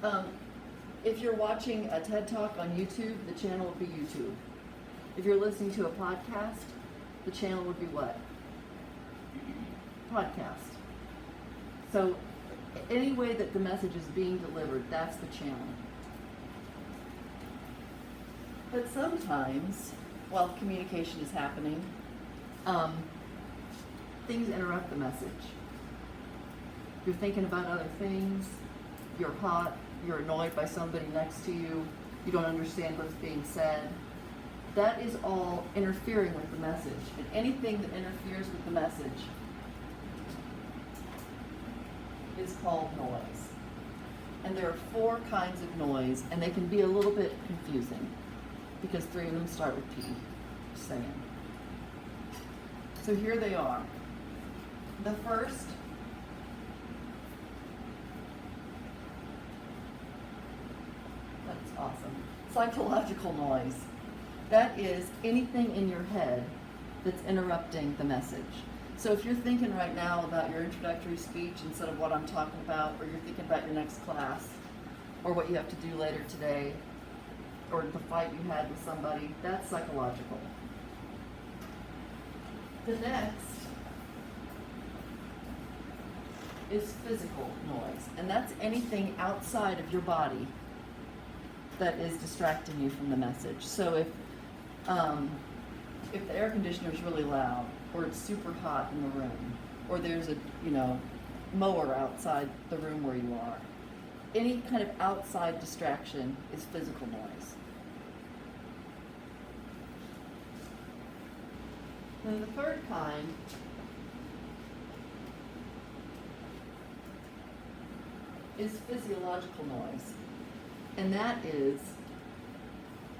Um, if you're watching a TED Talk on YouTube, the channel would be YouTube. If you're listening to a podcast, the channel would be what? Podcast. So any way that the message is being delivered, that's the channel. But sometimes, while communication is happening, things interrupt the message. You're thinking about other things, you're hot, you're annoyed by somebody next to you, you don't understand what's being said. That is all interfering with the message. And anything that interferes with the message is called noise. And there are 4 kinds of noise, and they can be a little bit confusing because 3 of them start with P. Just saying. So here they are. The first that's awesome. Psychological noise. That is anything in your head that's interrupting the message. So if you're thinking right now about your introductory speech instead of what I'm talking about, or you're thinking about your next class, or what you have to do later today, or the fight you had with somebody, that's psychological. The next is physical noise, and that's anything outside of your body that is distracting you from the message. So if the air conditioner is really loud, or it's super hot in the room, or there's a mower outside the room where you are, any kind of outside distraction is physical noise. Then the third kind is physiological noise, and that is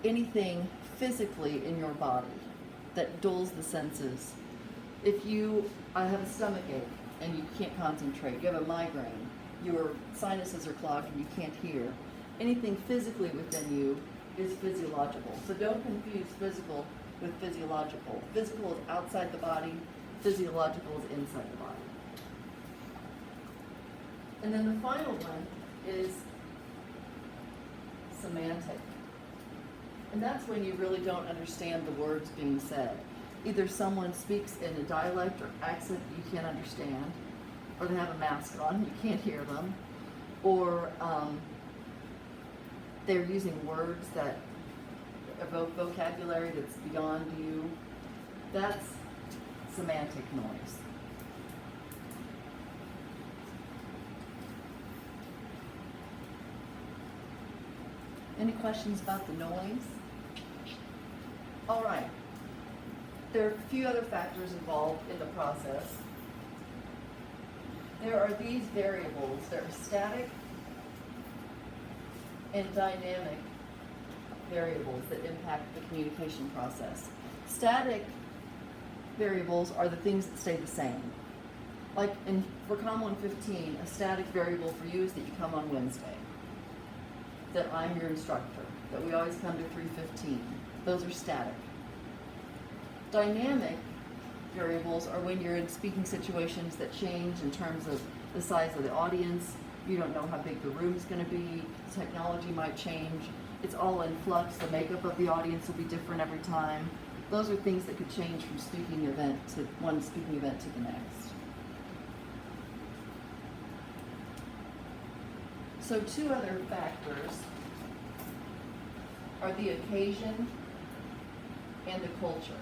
anything physically in your body that dulls the senses. If you have a stomach ache and you can't concentrate, you have a migraine, your sinuses are clogged and you can't hear, anything physically within you is physiological. So don't confuse physical with physiological. Physical is outside the body, physiological is inside the body. And then the final one is semantic. And that's when you really don't understand the words being said. Either someone speaks in a dialect or accent you can't understand, or they have a mask on, you can't hear them, or they're using words that evoke vocabulary that's beyond you. That's semantic noise. Any questions about the noise? All right. There are a few other factors involved in the process. There are these variables that are static and dynamic variables that impact the communication process. Static variables are the things that stay the same. Like for COM 115, a static variable for you is that you come on Wednesday, that I'm your instructor, that we always come to 3:15. Those are static. Dynamic variables are when you're in speaking situations that change in terms of the size of the audience. You don't know how big the room's going to be. Technology might change. It's all in flux. The makeup of the audience will be different every time. Those are things that could change from speaking event to one speaking event to the next. So 2 other factors are the occasion and the culture.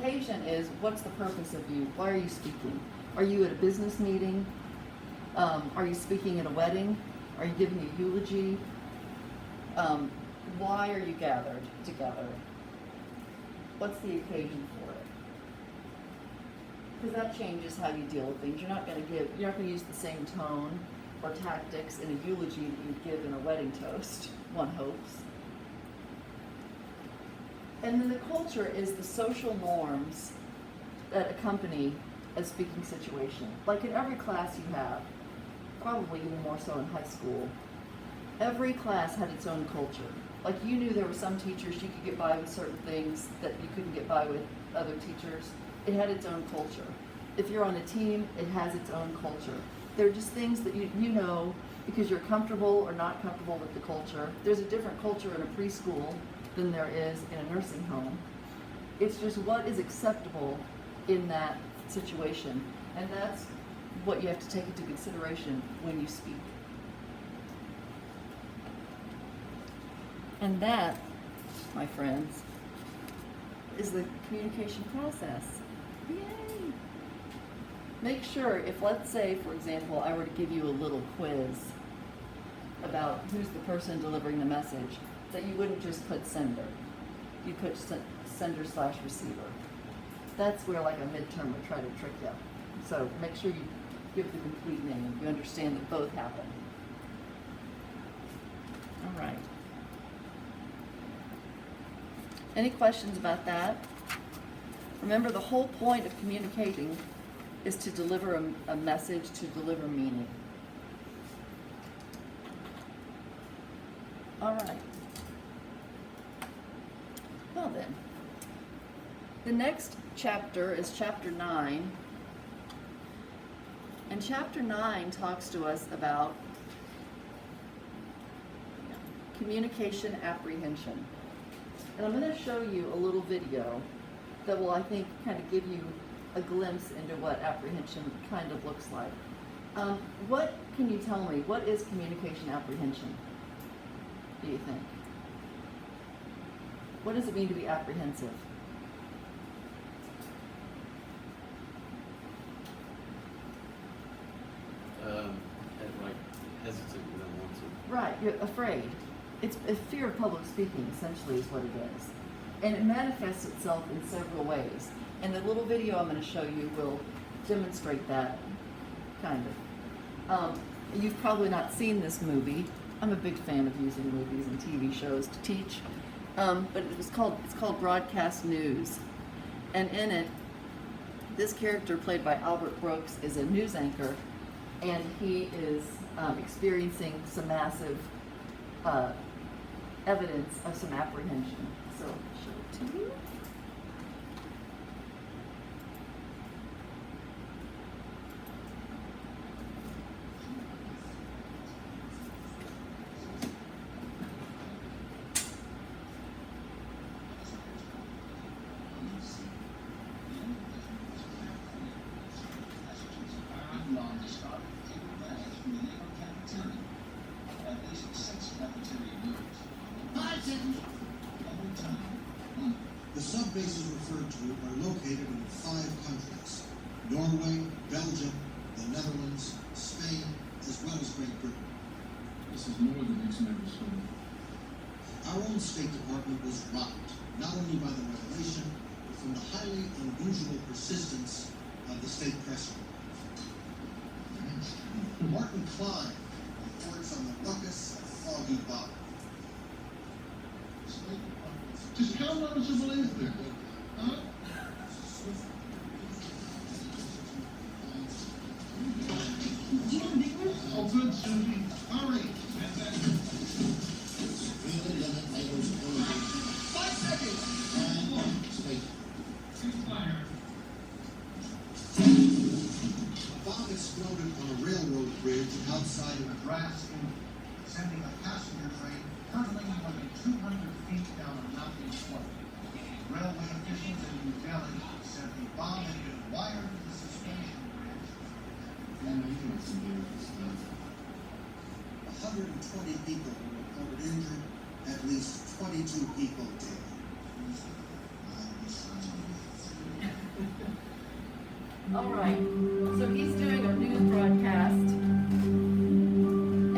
Occasion is, what's the purpose of you? Why are you speaking? Are you at a business meeting? Are you speaking at a wedding? Are you giving a eulogy? Why are you gathered together? What's the occasion for it? Because that changes how you deal with things. You're not going to use the same tone or tactics in a eulogy that you'd give in a wedding toast, one hopes. And then the culture is the social norms that accompany a speaking situation. Like in every class you have, probably even more so in high school, every class had its own culture. Like you knew there were some teachers you could get by with certain things that you couldn't get by with other teachers. It had its own culture. If you're on a team, it has its own culture. They're just things that you know because you're comfortable or not comfortable with the culture. There's a different culture in a preschool than there is in a nursing home. It's just what is acceptable in that situation. And that's what you have to take into consideration when you speak. And that, my friends, is the communication process. Yay! Make sure, if let's say, for example, I were to give you a little quiz about who's the person delivering the message, that you wouldn't just put sender. You put sender/receiver. That's where like a midterm would try to trick you. So make sure you give the complete name. You understand that both happen. All right. Any questions about that? Remember, the whole point of communicating is to deliver a message, to deliver meaning. All right. Well then, the next chapter is chapter 9. And chapter 9 talks to us about communication apprehension. And I'm going to show you a little video that will, I think, kind of give you a glimpse into what apprehension kind of looks like. What can you tell me? What is communication apprehension, do you think? What does it mean to be apprehensive? Like hesitant, you don't want to. Right, you're afraid. It's a fear of public speaking, essentially, is what it is. And it manifests itself in several ways. And the little video I'm going to show you will demonstrate that, kind of. You've probably not seen this movie. I'm a big fan of using movies and TV shows to teach. But it's called Broadcast News. And in it, this character played by Albert Brooks is a news anchor, and he is experiencing some massive evidence of some apprehension. So I'll show it to you. The sub-bases referred to are located in 5 countries: Norway, Belgium, the Netherlands, Spain, as well as Great Britain. This is more than makes me understand. Our own State Department was rocked, not only by the revelation, but from the highly unusual persistence of the state press. Martin Klein reports on the ruckus of Foggy Bottom. Just count on us to believe there. Huh? Oh, good, Susie. Hurry. 5 seconds. A bomb exploded on a railroad bridge outside of Nebraska, sending a passenger train hurtling more than 200 feet down a mountain slope. Railway officials in New Delhi said the bomb had been wired to the suspension bridge. 120 people were reported injured, at least 22 people dead. All right, so he's doing a news broadcast,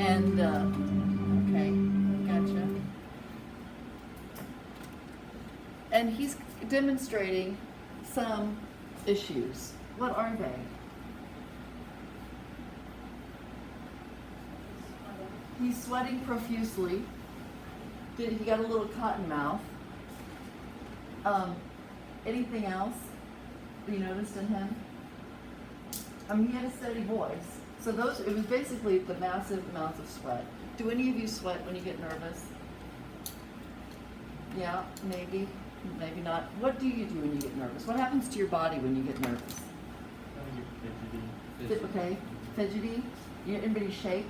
and, okay, gotcha. And he's demonstrating some issues. What are they? He's sweating profusely. He got a little cotton mouth. Anything else that you noticed in him? He had a steady voice. So it was basically the massive amounts of sweat. Do any of you sweat when you get nervous? Yeah, maybe, maybe not. What do you do when you get nervous? What happens to your body when you get nervous? Fidgety. Okay, fidgety? Anybody shake?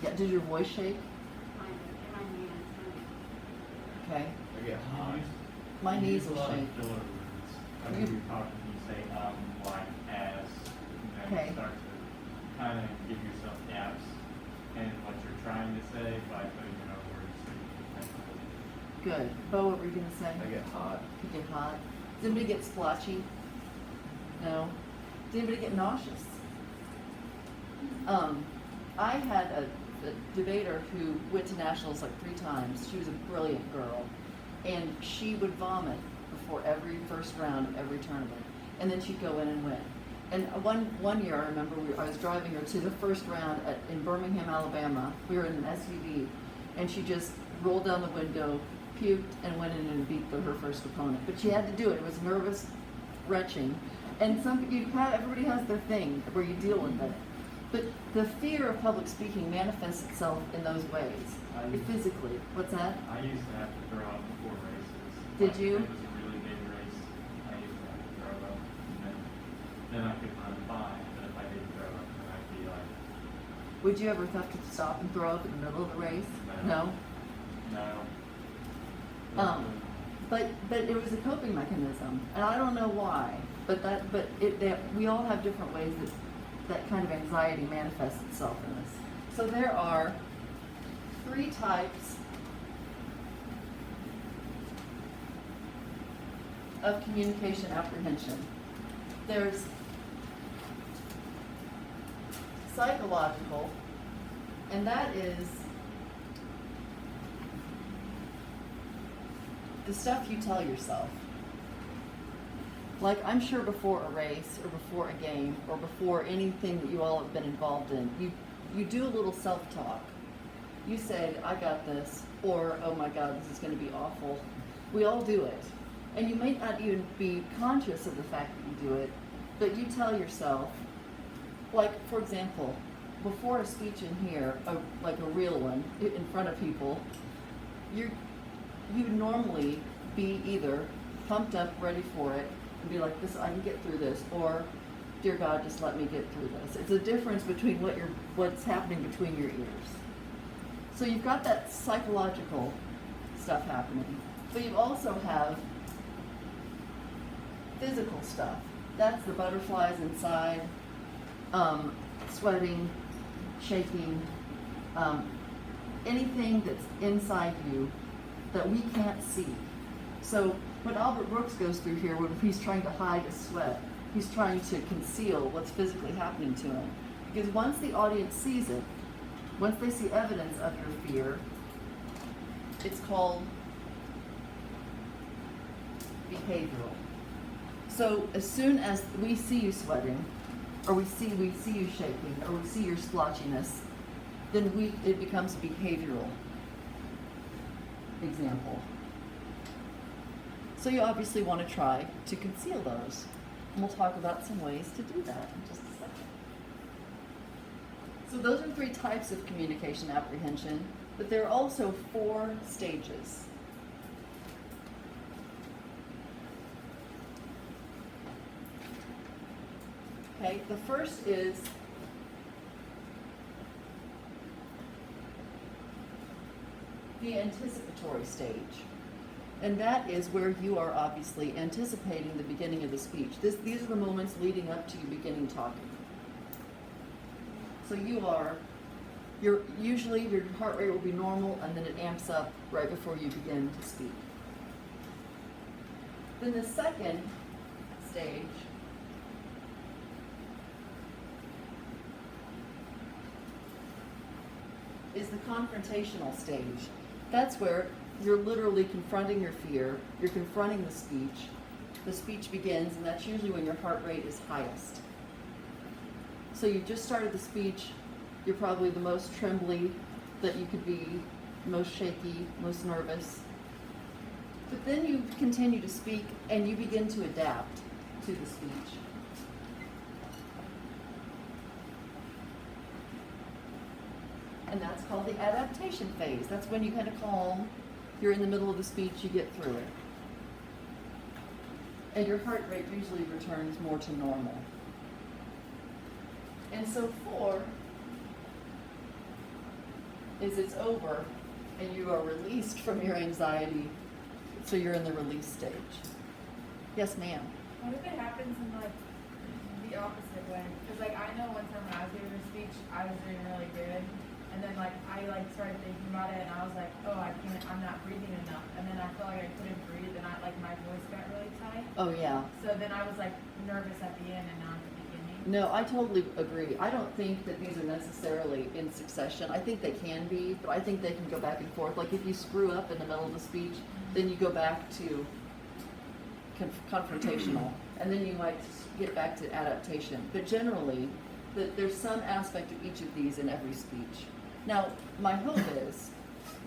Yeah, does your voice shake? Okay. I get hot. My knees use a will lot of shake. filler words. When You- you're talking, you say, like, as, Okay. you start to kind of give yourself gaps in what you're trying to say by putting in other words. So you can Good. Bo, what were you gonna say? I get hot. You get hot. Does anybody get splotchy? No. Does anybody get nauseous? I had a debater who went to nationals like 3 times. She was a brilliant girl, and she would vomit before every first round of every tournament, and then she'd go in and win. And one year, I remember I was driving her to the first round in Birmingham, Alabama. We were in an SUV, and she just rolled down the window, puked, and went in and beat her first opponent. But she had to do it. It was nervous, wrenching, and everybody has their thing where you deal with it. But the fear of public speaking manifests itself in those ways, physically. What's that? I used to have to throw up before races. Did Like, you? If it was a really big race, I used to have to throw up. And then I could run fine, but if I didn't throw up, then I'd be like, Would you ever have to stop and throw up in the middle of the race? No. no. But it was a coping mechanism, and I don't know why. We all have different ways that kind of anxiety manifests itself in us. So there are 3 types of communication apprehension. There's psychological, and that is the stuff you tell yourself. Like, I'm sure before a race or before a game or before anything that you all have been involved in, you do a little self-talk. You say, I got this, or, oh my God, this is going to be awful. We all do it. And you may not even be conscious of the fact that you do it, but you tell yourself, like, for example, before a speech in here, like a real one, in front of people, you'd normally be either pumped up, ready for it, and be like, "This, I can get through this," or, "Dear God, just let me get through this." It's a difference between what's happening between your ears. So you've got that psychological stuff happening, but you also have physical stuff. That's the butterflies inside, sweating, shaking, anything that's inside you that we can't see. So what Albert Brooks goes through here, when he's trying to hide his sweat, he's trying to conceal what's physically happening to him. Because once the audience sees it, once they see evidence of your fear, it's called behavioral. So as soon as we see you sweating, or we see you shaking, or we see your splotchiness, then it becomes a behavioral example. So you obviously want to try to conceal those. And we'll talk about some ways to do that in just a second. So those are 3 types of communication apprehension, but there are also 4 stages. Okay, the first is the anticipatory stage. And that is where you are obviously anticipating the beginning of the speech. These are the moments leading up to you beginning talking. So usually your heart rate will be normal, and then it amps up right before you begin to speak. Then the second stage is the confrontational stage. That's where you're literally confronting your fear, you're confronting the speech begins, and that's usually when your heart rate is highest. So you just started the speech, you're probably the most trembly that you could be, most shaky, most nervous. But then you continue to speak and you begin to adapt to the speech. And that's called the adaptation phase. That's when you kind of calm, you're in the middle of the speech, you get through it. And your heart rate usually returns more to normal. And so 4 is it's over and you are released from your anxiety, so you're in the release stage. Yes, ma'am. What if it happens in like the opposite way? Because like I know one time when I was giving a speech, I was doing really good, and then like I like started thinking about it, and I was like, oh, I'm not breathing enough, and then I felt like I couldn't breathe, and my voice got really tight. Oh, yeah. So then I was like nervous at the end and not at the beginning. No, I totally agree. I don't think that these are necessarily in succession. I think they can be, but I think they can go back and forth. Like if you screw up in the middle of the speech, then you go back to confrontational, and then you might get back to adaptation. But generally, there's some aspect of each of these in every speech. Now, my hope is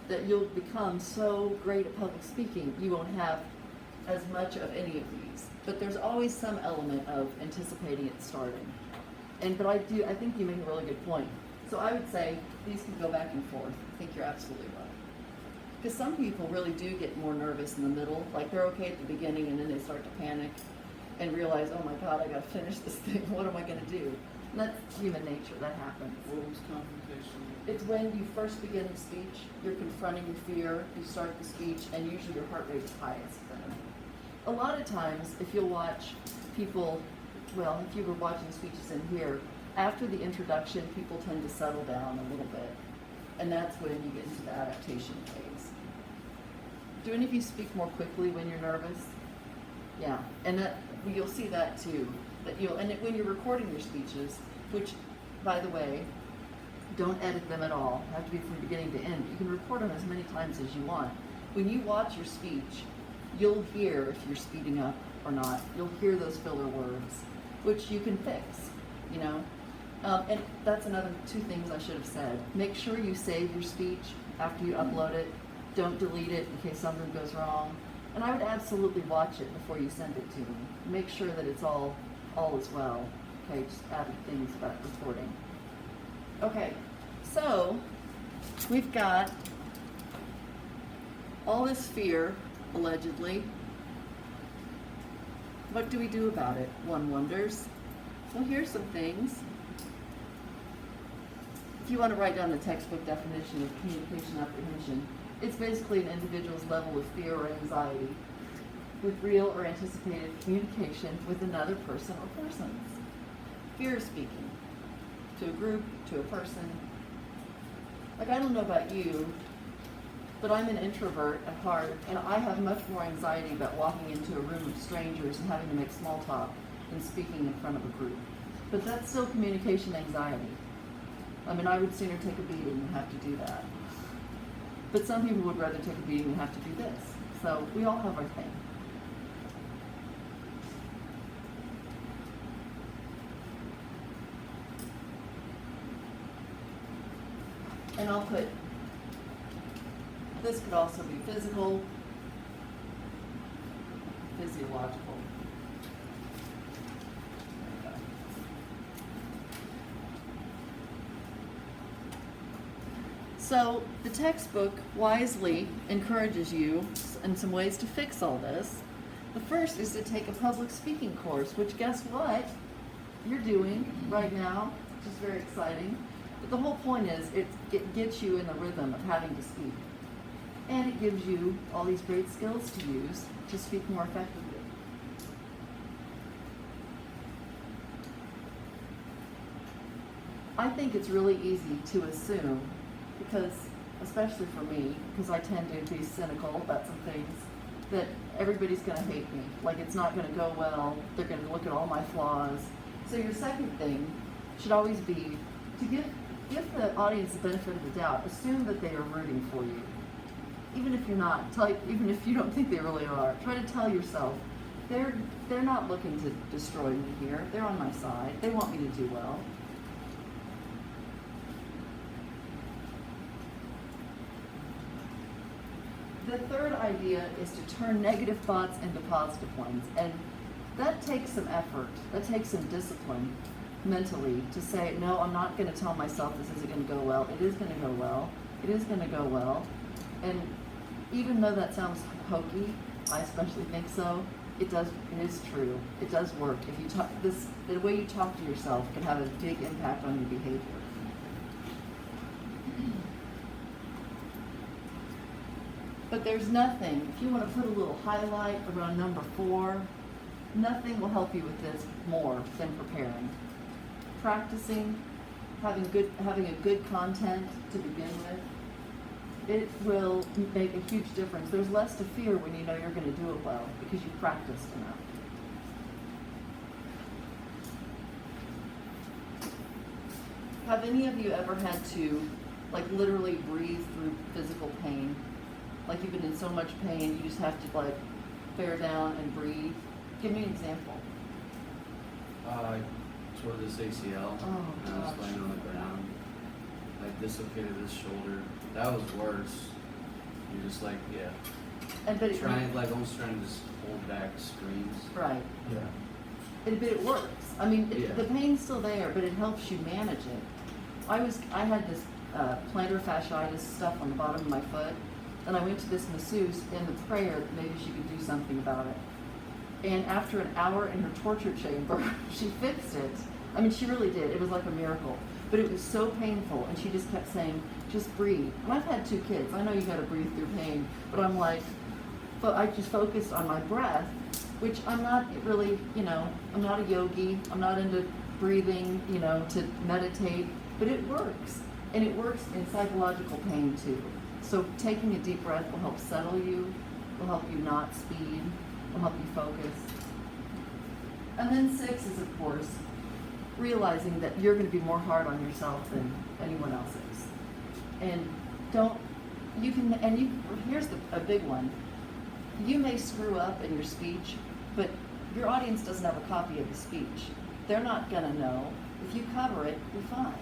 that you'll become so great at public speaking, you won't have as much of any of these. But there's always some element of anticipating it starting. But I think you make a really good point. So I would say these can go back and forth. I think you're absolutely right. Because some people really do get more nervous in the middle. Like they're okay at the beginning and then they start to panic and realize, oh my God, I gotta finish this thing. What am I gonna do? And that's human nature, that happens. What was confrontation? It's when you first begin the speech, you're confronting your fear, you start the speech, and usually your heart rate is highest then. A lot of times, if you'll watch people, well, if you were watching speeches in here, after the introduction, people tend to settle down a little bit. And that's when you get into the adaptation phase. Do any of you speak more quickly when you're nervous? Yeah, and you'll see that too. When you're recording your speeches, which, by the way, don't edit them at all. Have to be from beginning to end. You can record them as many times as you want. When you watch your speech, you'll hear if you're speeding up or not. You'll hear those filler words, which you can fix, you know. And that's another 2 things I should have said. Make sure you save your speech after you upload it. Don't delete it in case something goes wrong. And I would absolutely watch it before you send it to me. Make sure that it's all is well. Okay, just added things about recording. Okay, so we've got all this fear, allegedly. What do we do about it? One wonders. Well, here's some things. If you want to write down the textbook definition of communication apprehension, it's basically an individual's level of fear or anxiety with real or anticipated communication with another person or persons. Fear of speaking to a group, to a person. Like, I don't know about you, but I'm an introvert at heart, and I have much more anxiety about walking into a room of strangers and having to make small talk than speaking in front of a group. But that's still communication anxiety. I mean, I would sooner take a beating than have to do that. But some people would rather take a beating than have to do this. So we all have our thing. And I'll put, this could also be physical, physiological. There we go. So the textbook wisely encourages you in some ways to fix all this. The first is to take a public speaking course, which guess what? You're doing right now, which is very exciting. But the whole point is it gets you in the rhythm of having to speak. And it gives you all these great skills to use to speak more effectively. I think it's really easy to assume, because, especially for me, because I tend to be cynical about some things, that everybody's going to hate me. Like, it's not going to go well. They're going to look at all my flaws. So your second thing should always be to give the audience the benefit of the doubt. Assume that they are rooting for you. Even if you're not, even if you don't think they really are, try to tell yourself, they're not looking to destroy me here. They're on my side. They want me to do well. The third idea is to turn negative thoughts into positive ones. And that takes some effort. That takes some discipline mentally to say, no, I'm not going to tell myself this isn't going to go well. It is going to go well. It is going to go well. And even though that sounds hokey, I especially think so, it is true. It does work. If you talk the way you talk to yourself can have a big impact on your behavior. But there's nothing, if you want to put a little highlight around number 4, nothing will help you with this more than preparing. Practicing, having a good content to begin with, it will make a huge difference. There's less to fear when you know you're going to do it well because you practiced enough. Have any of you ever had to, like, literally breathe through physical pain? Like you've been in so much pain, you just have to, like, bear down and breathe? Give me an example. I tore this ACL, Oh, and I was gosh. laying on the ground. I dislocated this shoulder. That was worse. You're just like, yeah, But almost trying to just hold back screams. right. Yeah. But it works. I mean, Yeah. the pain's still there, but it helps you manage it. I had this plantar fasciitis stuff on the bottom of my foot, and I went to this masseuse in the prayer that maybe she could do something about it. And after an hour in her torture chamber, she fixed it. I mean, she really did. It was like a miracle. But it was so painful, and she just kept saying, just breathe. And I've had 2 kids. I know you gotta breathe through pain, but I'm like, but I just focused on my breath, which I'm not really, I'm not a yogi. I'm not into breathing, to meditate, but it works. And it works in psychological pain too. So taking a deep breath will help settle you, will help you not speed, will help you focus. And then 6 is, of course, realizing that you're going to be more hard on yourself than anyone else is. And here's a big one. You may screw up in your speech, but your audience doesn't have a copy of the speech. They're not going to know. If you cover it, you're fine.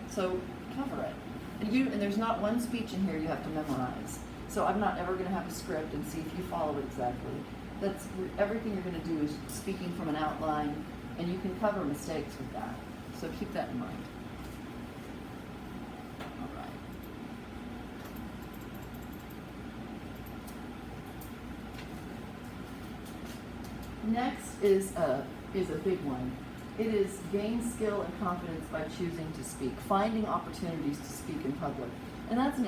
So cover it. And there's not one speech in here you have to memorize. So I'm not ever going to have a script and see if you follow it exactly. That's everything you're going to do is speaking from an outline, and you can cover mistakes with that. So keep that in mind. All right. Next is a big one. It is gain skill and confidence by choosing to speak, finding opportunities to speak in public. And that's,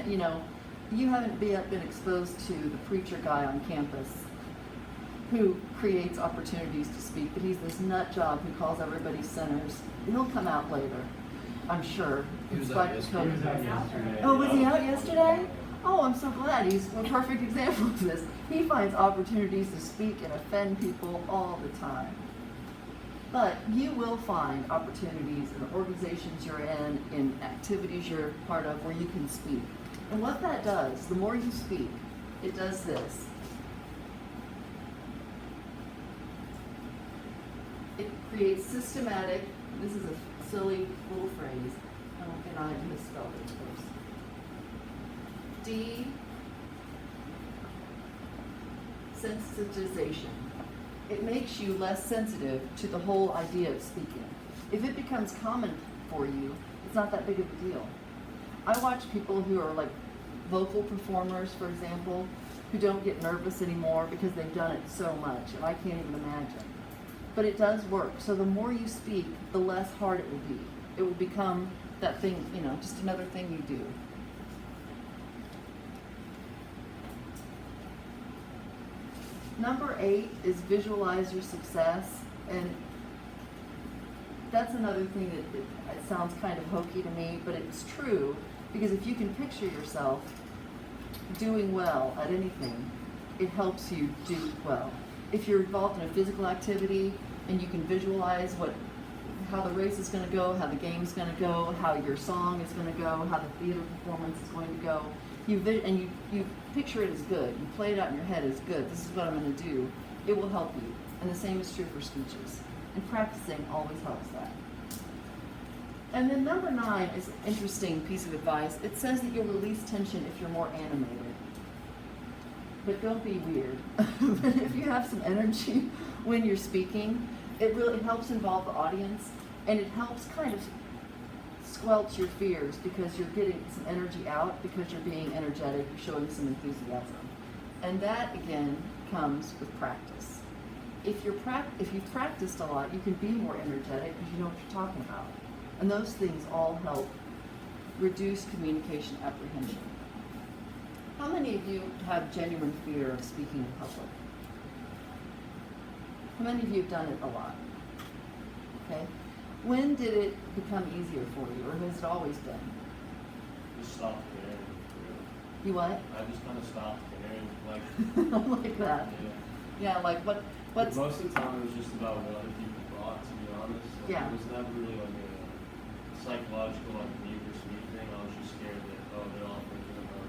you haven't been exposed to the preacher guy on campus who creates opportunities to speak, but he's this nut job who calls everybody sinners. He'll come out later, I'm sure. He was It's out like yesterday. He was out yesterday. Oh, was he out yesterday? Oh, I'm so glad. He's a perfect example of this. He finds opportunities to speak and offend people all the time. But you will find opportunities in the organizations you're in activities you're part of where you can speak. And what that does, the more you speak, it does this. It creates systematic, this is a silly little phrase, and I misspelled it, of course. Desensitization. It makes you less sensitive to the whole idea of speaking. If it becomes common for you, it's not that big of a deal. I watch people who are like vocal performers, for example, who don't get nervous anymore because they've done it so much, and I can't even imagine. But it does work. So the more you speak, the less hard it will be. It will become that thing, just another thing you do. Number 8 is visualize your success, and that's another thing that it sounds kind of hokey to me, but it's true, because if you can picture yourself doing well at anything, it helps you do well. If you're involved in a physical activity and you can visualize how the race is going to go, how the game's going to go, how your song is going to go, how the theater performance is going to go, you picture it as good, you play it out in your head as good, this is what I'm going to do, it will help you. And the same is true for speeches. And practicing always helps that. And then number 9 is an interesting piece of advice. It says that you'll release tension if you're more animated. But don't be weird. If you have some energy when you're speaking, it really helps involve the audience, and it helps kind of squelch your fears because you're getting some energy out, because you're being energetic, you're showing some enthusiasm. And that, again, comes with practice. if you've practiced a lot, you can be more energetic because you know what you're talking about. And those things all help reduce communication apprehension. How many of you have genuine fear of speaking in public? How many of you have done it a lot? Okay. When did it become easier for you, or has it always been? Just stopped caring. You what? I just kind of stopped caring. Like, Like that. yeah. Yeah, like what's Most of the time it was just about what other people thought, to be honest. Like, Yeah. It was never really like a psychological, like, me versus me thing. I was just scared that, oh, they're all thinking about,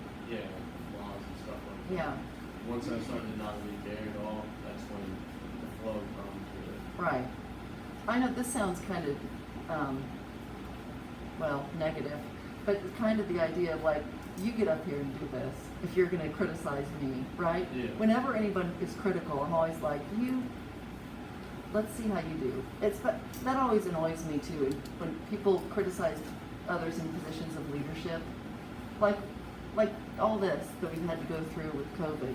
laws and stuff like that. Yeah, Once I started to not really care at all, that's when the flow comes with it. right. I know this sounds kind of, negative, but it's kind of the idea of like, you get up here and do this if you're going to criticize me, right? Yeah. Whenever anyone is critical, I'm always like, let's see how you do. That always annoys me too, when people criticize others in positions of leadership, like all this that we've had to go through with COVID.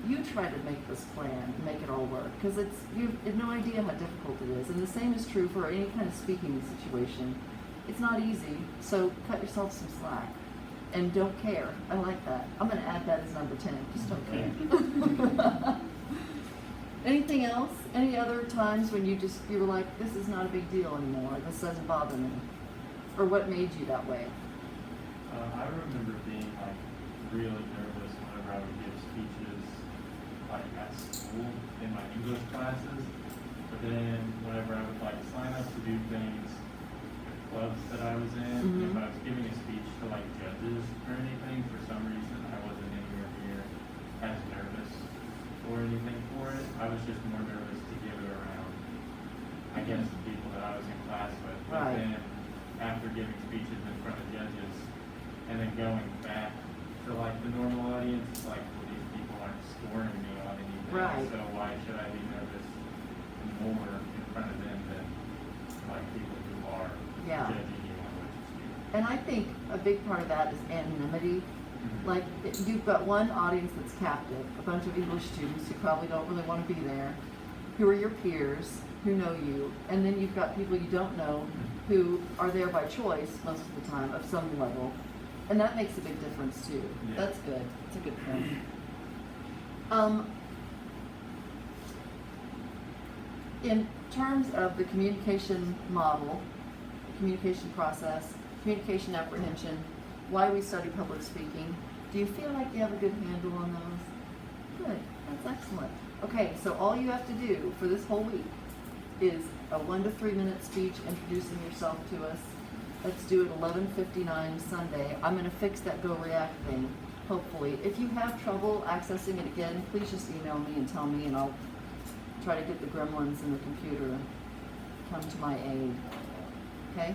You try to make this plan and make it all work, because you have no idea how difficult it is. And the same is true for any kind of speaking situation. It's not easy, so cut yourself some slack. And don't care. I like that. I'm going to add that as number 10. Just don't care. Anything else? Any other times when you were like, this is not a big deal anymore, like, this doesn't bother me? Or what made you that way? I remember being like really nervous whenever I would give speeches like at school in my English classes. But then whenever I would like sign up to do things, the clubs that I was in, if I was giving a speech to like judges or anything, for some reason I wasn't anywhere near as nervous or anything for it. I was just more nervous to give it around, I guess, the people that I was in class with. But Right. then after giving speeches in front of judges and then going back to like the normal audience, it's like, well, these people aren't scoring me on anything, Right. so why should I be nervous more in front of them than like people who are Yeah. judging you on what you speak? And I think a big part of that is anonymity. Like, you've got one audience that's captive, a bunch of English students who probably don't really want to be there, who are your peers, who know you, and then you've got people you don't know who are there by choice most of the time, of some level, and that makes a big difference too. Yeah. That's good. That's a good point. In terms of the communication model, communication process, communication apprehension, why we study public speaking, do you feel like you have a good handle on those? Good, that's excellent. Okay, so all you have to do for this whole week is a 1 to 3 minute speech introducing yourself to us. Let's do it 11:59 Sunday. I'm going to fix that Go React thing, hopefully. If you have trouble accessing it again, please just email me and tell me, and I'll try to get the gremlins in the computer to come to my aid. Okay?